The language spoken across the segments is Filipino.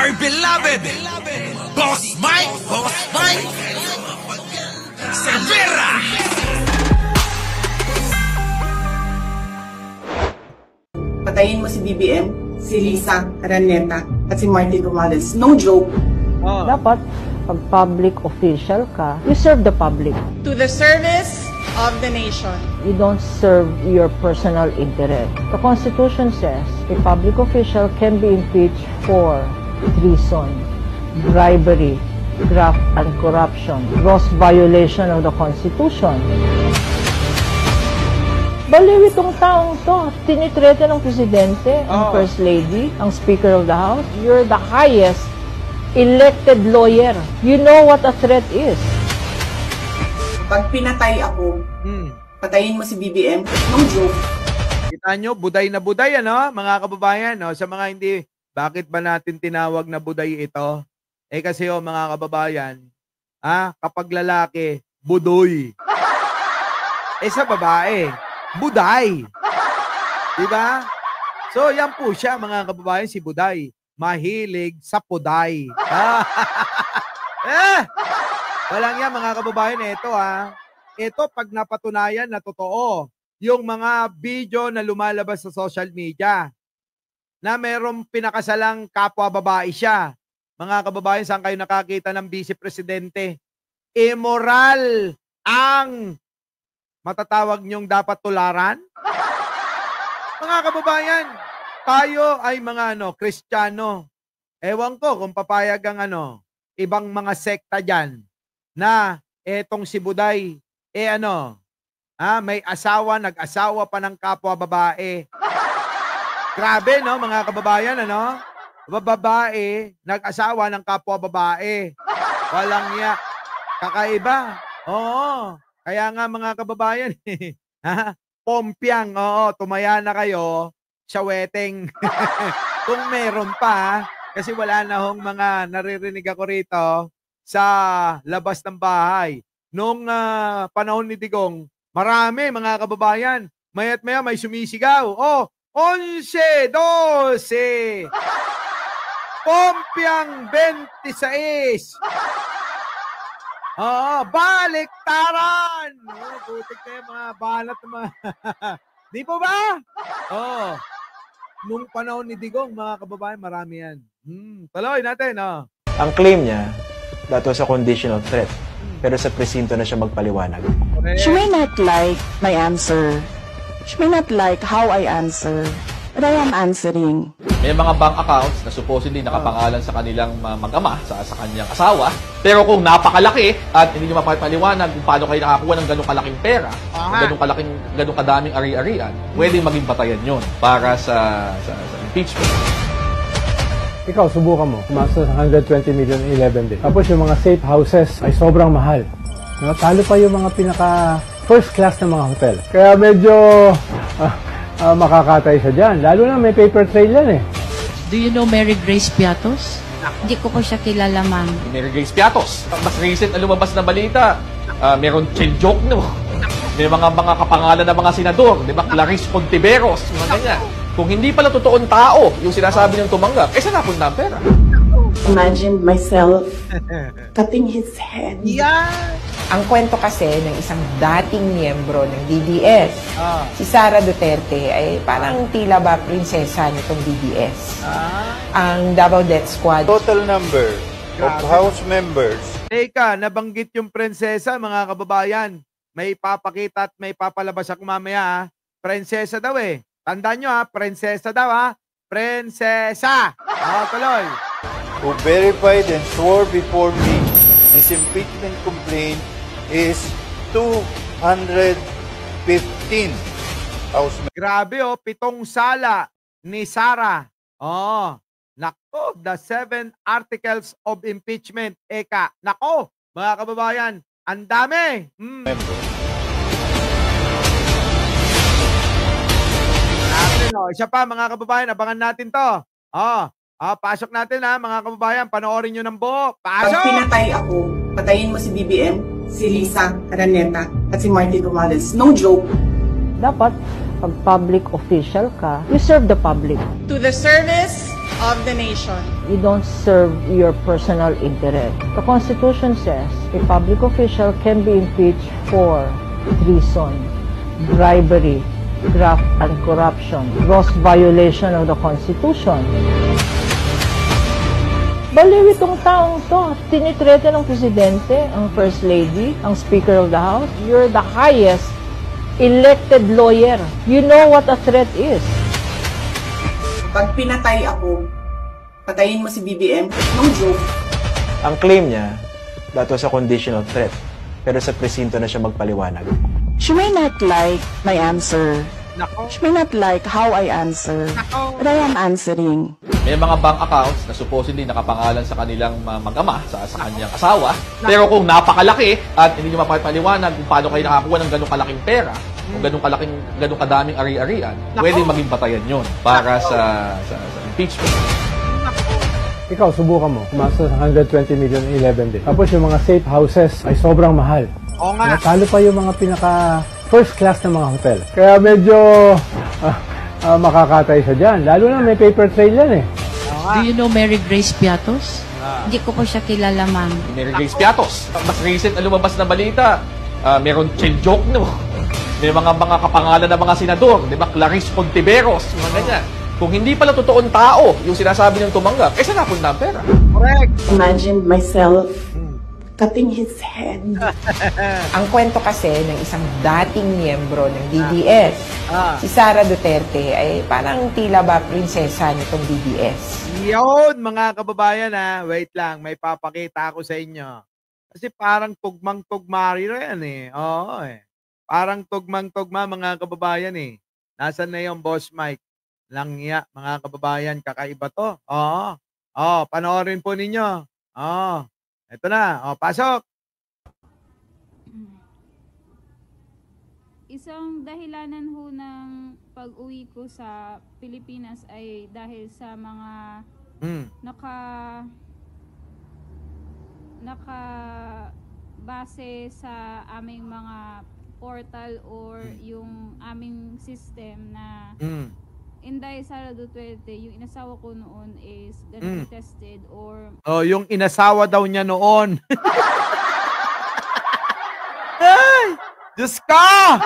my beloved Boss Mike Cervera. Patayin mo si BBM, si Lisa Araneta, at si Martin Romualdez. No joke. Dapat, pag public official ka, you serve the public. To the service of the nation. You don't serve your personal interest. The Constitution says a public official can be impeached for treason, bribery, graft and corruption, gross violation of the Constitution. Baliw itong taong to. Tinitrete ng presidente, ang first lady, ang speaker of the house. You're the highest elected lawyer. You know what a threat is. Pag pinatay ako, patayin mo si BBM. No joke. Kita nyo, buday na buday, ano, mga kababayan. No? Sa mga hindi, bakit ba natin tinawag na buday ito? Eh kasi mga kababayan, kapag lalaki, budoy. Sa babae, buday. Diba? So, yan po siya, mga kababayan, si Buday. Mahilig sa puday. Walang yan, mga kababayan. Ito, Ito, pag napatunayan na totoo, yung mga video na lumalabas sa social media, na merong pinakasalang kapwa babae siya. Mga kababayan, saan kayo nakakita ng vice presidente? Immoral ang matatawag niyong dapat tularan? Mga kababayan, tayo ay mga Kristiyano. Ewan ko kung papayag ang ibang mga sekta dyan na etong si Buday, may asawa, nag-asawa pa ng kapwa babae. Grabe, no, mga kababayan, babae, nag-asawa ng kapwa babae. Walang niya. Kakaiba. Oo. Kaya nga, mga kababayan, Pompiang, tumaya na kayo sa wedding. Kung meron pa, kasi wala na hong mga naririnig ako rito sa labas ng bahay. Nung panahon ni Digong, marami, mga kababayan, maya't maya may sumisigaw. 11, 12, Pompiang 26. Baliktaran! Butik na yung mga balat na mga... Di po ba? Nung panahon ni Digong, mga kababayan, marami yan. Tuloy natin, Ang claim niya, that was a conditional threat. Pero sa presinto na siya magpaliwanag. She may not like my answer. She may not like how I answer. But I am answering. May mga bank accounts na supposedly nakapangalan sa kanilang mag-ama, sa kanyang asawa. Pero kung napakalaki at hindi nyo mapapaliwanag kung paano kayo nakakuha ng ganong kalaking pera, ganong kadaming ari-arian, pwedeng maging batayan yun para sa impeachment. Ikaw, subukan mo. Kumasa sa 120 million in 11 days. Tapos yung mga safe houses ay sobrang mahal. Talo pa yung mga pinaka first class na mga hotel. Kaya medyo makakatay siya dyan. Lalo na may paper trail yan eh. Do you know Mary Grace Piatos? Hindi ko po siya kilala, ma'am. Mary Grace Piatos. Mas recent na lumabas na balita, meron chill joke, no? May mga kapangalan ng mga senador, di ba? Clarice Contiveros, mga ganyan. Kung hindi pala totoong tao yung sinasabi niyang tumanggap, saan napunta ang pera? Imagine myself cutting his head. Ang kwento kasi ng isang dating miyembro ng DDS, si Sara Duterte, ay parang tila ba prinsesa nitong DDS. Ang Davao Death Squad. Total number of House members. Teka, nabanggit yung prinsesa, mga kababayan. May papakita at may papalabas ako mamaya. Prinsesa daw eh. Tandaan nyo prinsesa daw Prinsesa! Tuloy. Who verified and swore before me this impeachment complaint is 215 House members. Grabe 7 sala ni Sara. Nako, the 7 articles of impeachment. Nako, mga kababayan, ang dami. Isa pa, mga kababayan, abangan natin to. Pasok natin mga kababayan, panoorin nyo ng buo. Pasok! Pag pinatay ako, patayin mo si BBM, si Lisa Araneta, at si Martin Romualdez. No joke. Dapat, pag public official ka, you serve the public. To the service of the nation. You don't serve your personal interest. The Constitution says a public official can be impeached for treason, bribery, graft, and corruption. Gross violation of the Constitution. Baliw itong taong to. Tinitrete ng presidente, ang first lady, ang speaker of the house. You're the highest elected lawyer. You know what a threat is. Pag pinatay ako, patayin mo si BBM, no joke. Ang claim niya, that was a conditional threat. Pero sa presinto na siya magpaliwanag. She may not like my answer. Nako. She may not like how I answer. But I am answering. May mga bank accounts na supposedly nakapangalan sa kanilang mag-ama, sa kanyang asawa. Pero kung napakalaki at hindi nyo mapapaliwanag kung paano kayo nakakuha ng ganong kalaking pera, kung ganong kadaming ari-arian, pwede maging batayan yun para sa impeachment. Ikaw, subukan mo. Kumasa sa 120 million in 11 days. Tapos yung mga safe houses ay sobrang mahal. Oo nga. Talo pa yung mga pinaka first class na mga hotel. Kaya medyo makakatay siya dyan. Lalo na may paper trail yan eh. Do you know Mary Grace Piatos? Hindi ko po siya kilala, ma'am. Mary Grace Piatos. Mas recent na lumabas na balita, meron chill joke, no? May mga kapangalan ng mga senador, di ba? Clarice Contiveros, mga ganyan. Kung hindi pala totoong tao yung sinasabi niyang tumanggap, saan napunta ang pera? Correct. Imagine myself cutting his head. Ang kwento kasi ng isang dating miyembro ng DDS, si Sara Duterte, ay parang tila ba prinsesa nitong DDS. Yun, mga kababayan wait lang, may papakita ako sa inyo. Kasi parang tugmang-tugma rin yan eh. Oo eh. Parang tugmang-tugma mga kababayan eh. Nasaan na yung Boss Mike? Langya, mga kababayan, kakaiba to. Oo. Panoorin po ninyo. Ito na. Pasok. Isang dahilanan ho ng pag-uwi ko sa Pilipinas ay dahil sa mga base sa aming mga portal or yung aming system na Inday Sara Duterte, yung inasawa ko noon is gonna be tested or... Yung inasawa daw niya noon. Ay! Diyos ka!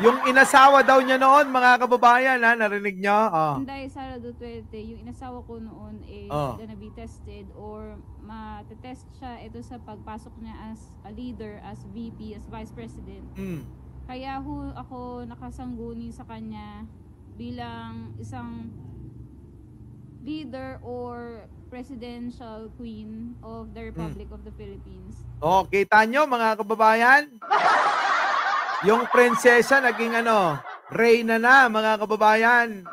Yung inasawa daw niya noon, mga kababayan, narinig niyo? Inday Sara Duterte, yung inasawa ko noon is gonna be tested or matetest siya ito sa pagpasok niya as a leader, as VP, as Vice President. Kaya ako nakasangguni sa kanya bilang isang leader or presidential queen of the Republic of the Philippines. Kita nyo mga kababayan? Yung prinsesa naging reyna na mga kababayan.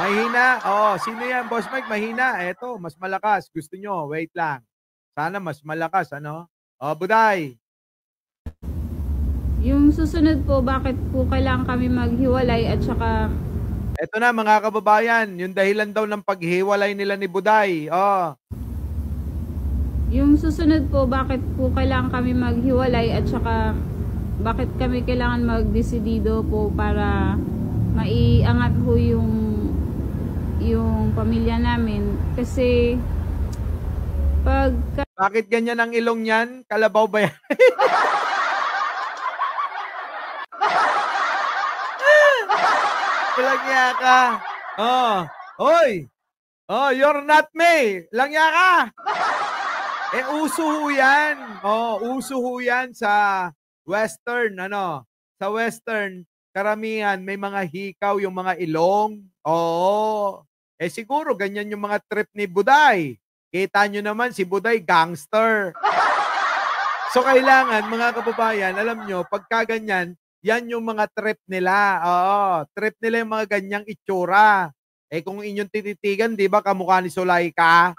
Mahina. Sino yan, Boss Mike? Mahina. Eto, mas malakas. Gusto nyo? Wait lang. Sana mas malakas, Buday. Yung susunod po, bakit po kailangan kami maghiwalay at saka... Ito na mga kababayan, yung dahilan daw ng paghiwalay nila ni Buday. Yung susunod po, bakit po kailangan kami maghiwalay at saka bakit kami kailangan magdesidido po para maiangat ho yung pamilya namin. Kasi Bakit ganyan ang ilong niyan? Kalabaw ba yan? Langya ka. Hoy. You're not me. Langya ka. Uso ho yan. Uso ho yan sa Western, Sa Western, karamihan may mga hikaw yung mga ilong. Siguro ganyan yung mga trip ni Buday. Kita nyo naman si Buday gangster. So kailangan mga kababayan, alam nyo, pagka ganyan, yan yung mga trip nila. Trip nila yung mga ganyang itsura. Kung inyong tititigan, di ba, kamukha ni Sulaika?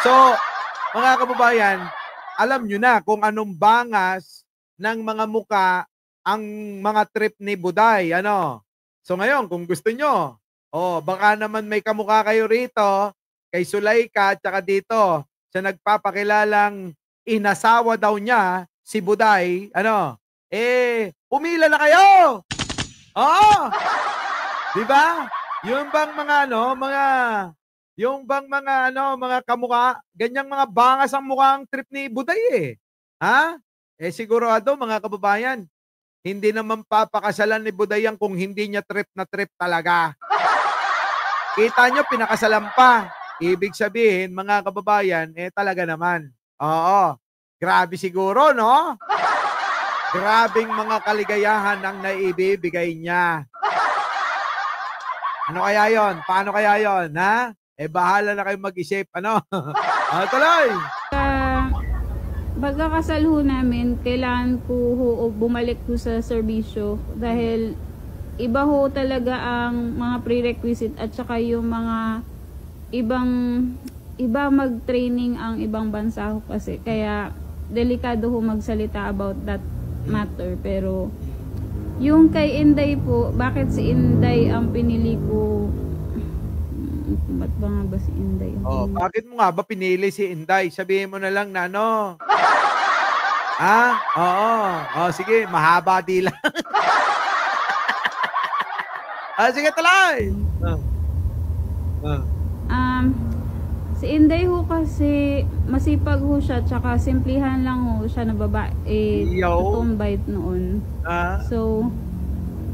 So, mga kababayan, alam nyo na kung anong bangas ng mga muka ang mga trip ni Buday. So ngayon, kung gusto nyo, baka naman may kamukha kayo rito, kay Sulaika, at saka dito, sa nagpapakilalang inasawa daw niya, si Buday, pumila na kayo! Di ba? Yung bang mga yung bang mga kamukha, ganyang mga bangas ang mukha ang trip ni Buday eh. Ha? Sigurado mga kababayan, hindi naman papakasalan ni Buday yan kung hindi niya trip na trip talaga. Kita nyo, pinakasalan pa. Ibig sabihin, mga kababayan, talaga naman. Oo. Grabe siguro, no? Grabing mga kaligayahan ang naibibigay niya. Ano kaya yon? Paano kaya yon, ha? Bahala na kayo mag-isip, ano? Tuloy! Pagkakasal ho namin, kailangan ko bumalik ho sa serbisyo dahil iba ho talaga ang mga prerequisite at saka yung mga iba mag-training ang ibang bansa ho kasi. Kaya delikado ho magsalita about that matter. Pero yung kay Inday po, bakit si Inday ang pinili ko? Ba't ba nga ba si Inday? Bakit mo nga ba pinili si Inday? Sabihin mo na lang na ano. Oo. Sige, mahaba di lang. Sige, tuloy. Si Inday ho kasi masipag ho siya, tsaka simplihan lang ho siya na babae. Totoong bait noon. So,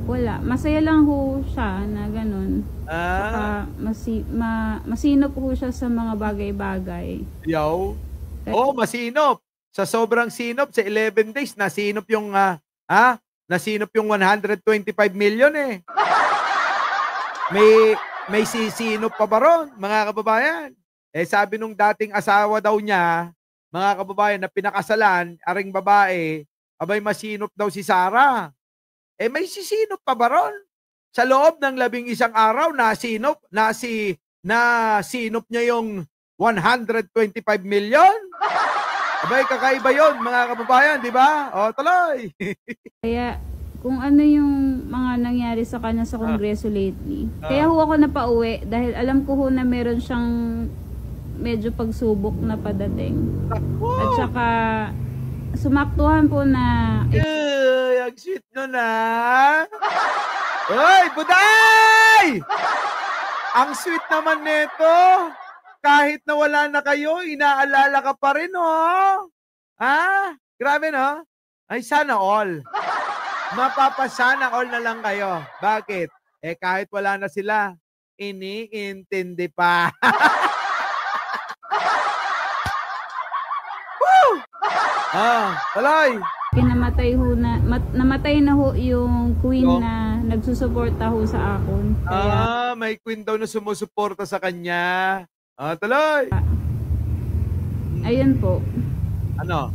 wala. Masaya lang ho siya na ganun. Saka masinop ho siya sa mga bagay-bagay. Masinop. Sa sobrang sinop, sa 11 days, nasinop yung, nasinop yung 125 million eh. May sisinop pa ba ron, mga kababayan? Sabi nung dating asawa daw niya, mga kababayan, na pinakasalan, aring babae, abay masinop daw si Sarah. May sisinop pa ba ron? Sa loob ng 11 araw, nasinop niya yung 125 million? Abay, kakaiba yun, mga kababayan, di ba? Tuloy! Kaya, kung ano yung mga nangyari sa kanya sa Kongreso lately. Kaya ho ako napauwi dahil alam ko ho na meron siyang medyo pagsubok na padating. At saka, sumaktuhan po na... Ang sweet nun Hoy, Buday! Ang sweet naman nito. Kahit na wala na kayo, inaalala ka pa rin, Grabe, no? Ay, sana all. Mapapasana all na lang kayo. Bakit? Kahit wala na sila, iniintindi pa. Woo! Tuloy! Namatay na ho yung queen na nagsusuporta ho sa akon. Kaya, may queen daw na sumusuporta sa kanya. Tuloy! Ayun po. Ano?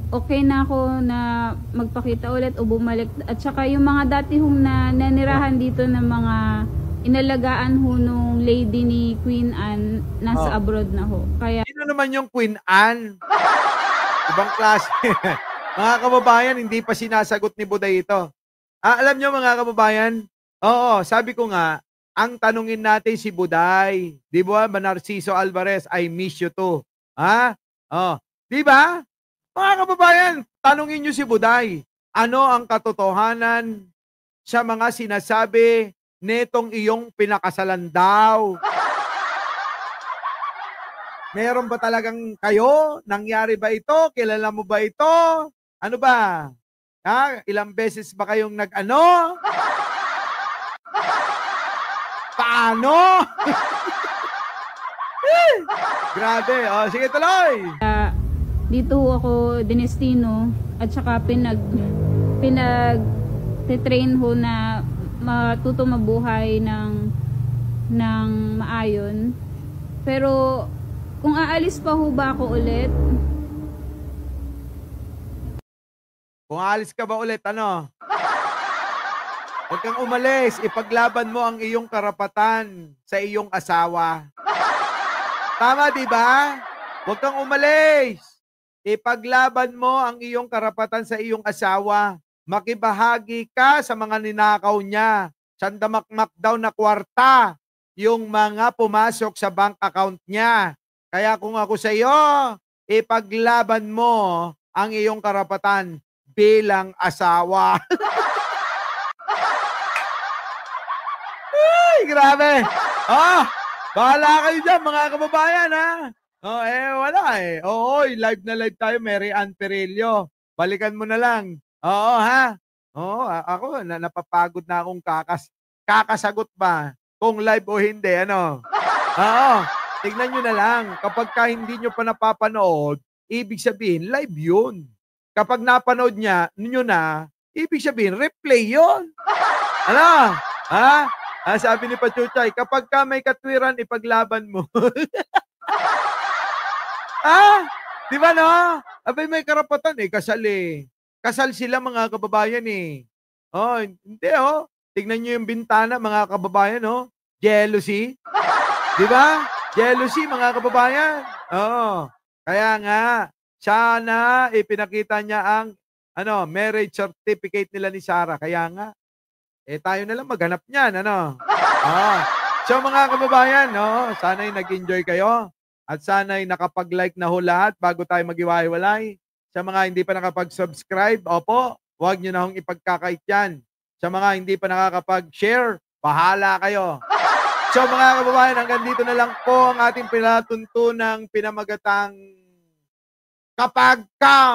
Okay na ako na magpakita ulit o bumalik. At saka yung mga dati hong nanirahan dito ng mga inalagaan ho nung lady ni Queen Anne, nasa abroad na ho. Kaya... Sino naman yung Queen Anne? Ibang klase. Mga kababayan, hindi pa sinasagot ni Buday ito. Alam nyo mga kababayan? Oo, sabi ko nga, ang tanungin natin si Buday. Di ba, Narciso Alvarez, I miss you too. Di ba? Mga kababayan, tanungin nyo si Buday. Ano ang katotohanan sa mga sinasabi netong iyong pinakasalan daw? Meron ba talagang kayo? Nangyari ba ito? Kilala mo ba ito? Ano ba? Ilang beses ba kayong nag-ano? Paano? Grabe. Sige, tuloy. Dito ako dinestino at saka pinag-train ho na matuto mabuhay ng maayon. Pero kung aalis pa ho ba ako ulit? Kung aalis ka ba ulit, ano? Huwag kang umalis. Ipaglaban mo ang iyong karapatan sa iyong asawa. Tama, di ba? Huwag kang umalis. Ipaglaban mo ang iyong karapatan sa iyong asawa. Makibahagi ka sa mga ninakaw niya. Sandamakmak daw na kwarta yung mga pumasok sa bank account niya. Kaya kung ako sa iyo, ipaglaban mo ang iyong karapatan bilang asawa. grabe. Bahala kayo dyan, mga kababayan, ha? Wala eh. Oo, live na live tayo, Mary Ann Perillo. Balikan mo na lang. Oo, ha? Oo, ako, napapagod na akong kakasagot ba kung live o hindi, ano? Oo, tignan nyo na lang. Kapag hindi nyo pa napapanood, ibig sabihin, live yun. Kapag napanood nyo na, ibig sabihin, replay yun. Ano? Ha? Sabi ni Pachuchay, kapag may katwiran, ipaglaban mo. Di ba no? Abay, may karapatan eh, kasal eh. Kasal sila, mga kababayan eh. Hindi tignan nyo yung bintana, mga kababayan, jealousy. Di ba? Jealousy, mga kababayan. Kaya nga, sana ipinakita niya ang marriage certificate nila ni Sarah. Kaya nga, tayo na lang maghanap niyan, So mga kababayan, sana'y nag-enjoy kayo at sana'y nakapag-like na ho lahat bago tayo mag-iwahiwalay. Sa mga hindi pa nakapag-subscribe, huwag nyo na hong ipagkakait yan. Sa mga hindi pa nakakapag-share, bahala kayo. So mga kababayan, hanggang dito na lang po ang ating pinatuntunang pinamagatang kapag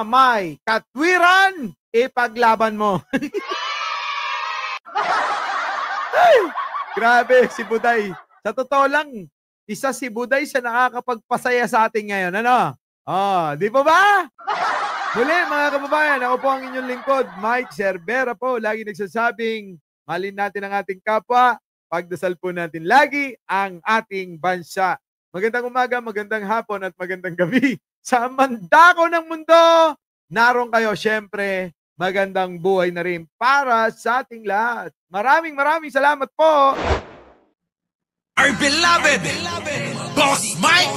may katwiran, ipaglaban mo. Ay, grabe, si Buday. Sa totoo lang, isa si Buday sa nakakapagpasaya sa atin ngayon. Di ba ba? Muli, mga kababayan, ako po ang inyong lingkod, Mike Cervera po. Lagi nagsasabing, mahalin natin ang ating kapwa, pagdasal po natin lagi ang ating bansa. Magandang umaga, magandang hapon at magandang gabi. Sa mandako ng mundo, naroon kayo, syempre, magandang buhay na rin para sa ating lahat. Maraming salamat po. Our beloved Boss Mike,